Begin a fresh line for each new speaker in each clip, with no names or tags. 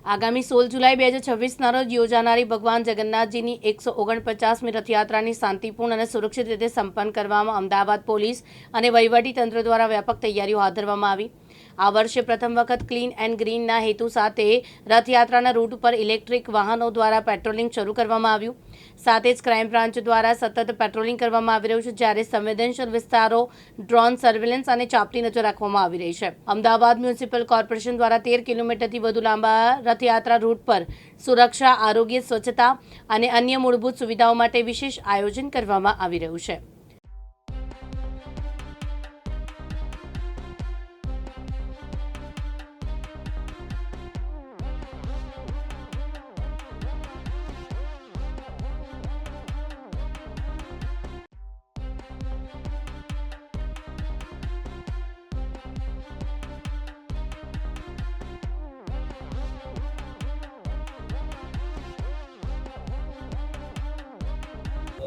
આગામી 16 જુલાઈ 2026ના રોજ યોજાનારી ભગવાન જગન્નાથજીની 149મી રથયાત્રાની શાંતિપૂર્ણ અને સુરક્ષિત રીતે સંપન્ન કરવામાં અમદાવાદ પોલીસ અને વહીવટીતંત્ર દ્વારા વ્યાપક તૈયારીઓ હાથ ધરવામાં આવી। આ વર્ષે પ્રથમ વખત ક્લીન એન્ડ ગ્રીનના હેતુ સાથે રથયાત્રાના રૂટ પર ઇલેક્ટ્રિક વાહનો દ્વારા પેટ્રોલિંગ શરૂ કરવામાં આવ્યું। સાથે જ ક્રાઇમ બ્રાન્ચ દ્વારા સતત પેટ્રોલિંગ કરવામાં આવી રહ્યું છે, જ્યારે સંવેદનશીલ વિસ્તારો ડ્રોન સર્વેલન્સ અને ચાંપતી નજર રાખવામાં આવી રહી છે। અમદાવાદ મ્યુનિસિપલ કોર્પોરેશન દ્વારા 13 કિલોમીટરથી વધુ લાંબા રથયાત્રા રૂટ પર સુરક્ષા, આરોગ્ય, સ્વચ્છતા અને અન્ય મૂળભૂત સુવિધાઓ માટે વિશેષ આયોજન કરવામાં આવી રહ્યું છે।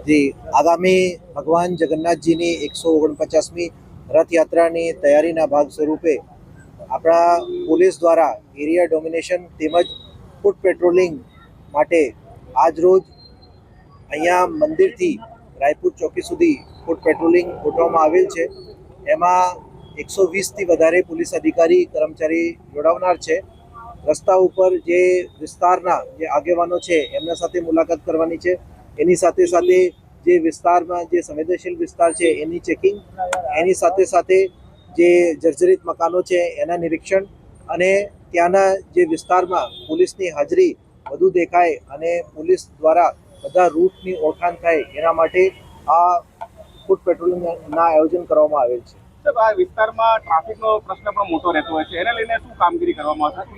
जी, आगामी भगवान जगन्नाथ जी ની 149મી રથયાત્રાની તૈયારીના ભાગ સ્વરૂપે આપણા પોલીસ દ્વારા એરિયા ડોમિનેશન તેમજ ફૂટ પેટ્રોલિંગ માટે આજરોજ અહીંયા મંદિરથી રાયપુર ચોકી સુધી ફૂટ પેટ્રોલિંગ ગોઠવવામાં આવેલ છે। એમાં 120થી વધારે પોલીસ અધિકારી કર્મચારી જોડાવનાર છે। રસ્તા ઉપર જે વિસ્તારના જે આગેવાનો છે એમના સાથે મુલાકાત કરવાની છે। એની સાથે સાથે જે વિસ્તારમાં જે સંવેદનશીલ વિસ્તાર છે એની ચેકિંગ, એની સાથે સાથે જે જર્જરિત મકાનો છે એના નિરીક્ષણ અને ત્યાંના જે વિસ્તારમાં પોલીસની હાજરી વધુ દેખાય અને પોલીસ દ્વારા બધા રૂટની ઓળખાણ થાય એના માટે આ ફૂટ પેટ્રોલિંગના આયોજન કરવામાં આવેલ છે।
આ વિસ્તારમાં ટ્રાફિકનો પ્રશ્ન પણ મોટો રહેતો હોય છે, એને લઈને શું કામગીરી કરવામાં આવશે?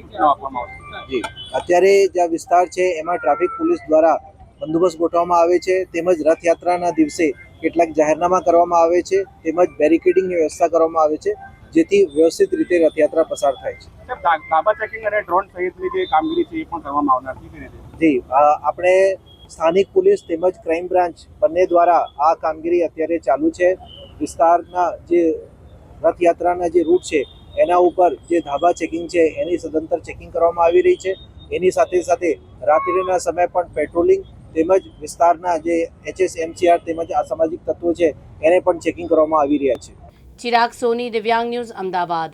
જી, અત્યારે જે વિસ્તાર છે એમાં ટ્રાફિક પોલીસ દ્વારા બંદોબસ્ત ગોઠવવામાં આવે છે, તેમજ રથયાત્રાના દિવસે કેટલાક જાહેરનામા કરવામાં આવે છે, તેમજ બેરિકેડિંગની વ્યવસ્થા કરવામાં આવે છે, જેથી વ્યવસ્થિત રીતે રથયાત્રા પસાર થાય છે।
ધાબા ચેકિંગ અને ડ્રોન સહિતની જે કામગીરી છે એ પણ કરવામાં આવનાર છે?
જી, આપણે સ્થાનિક પોલીસ તેમજ ક્રાઇમ બ્રાન્ચ બંને દ્વારા આ કામગીરી અત્યારે ચાલુ છે। વિસ્તારના જે રથયાત્રાના જે રૂટ છે એના ઉપર જે ધાબા ચેકિંગ છે એની સદંતર ચેકિંગ કરવામાં આવી રહી છે। એની સાથે સાથે રાત્રિના સમય પણ પેટ્રોલિંગ તેમજ વિસ્તારના જે HSMCR તેમજ અસામાજિક તત્વો છે એને પણ ચેકિંગ કરવામાં આવી રહ્યા છે।
ચિરાગ સોની, દિવ્યાંગ ન્યૂઝ, અમદાવાદ।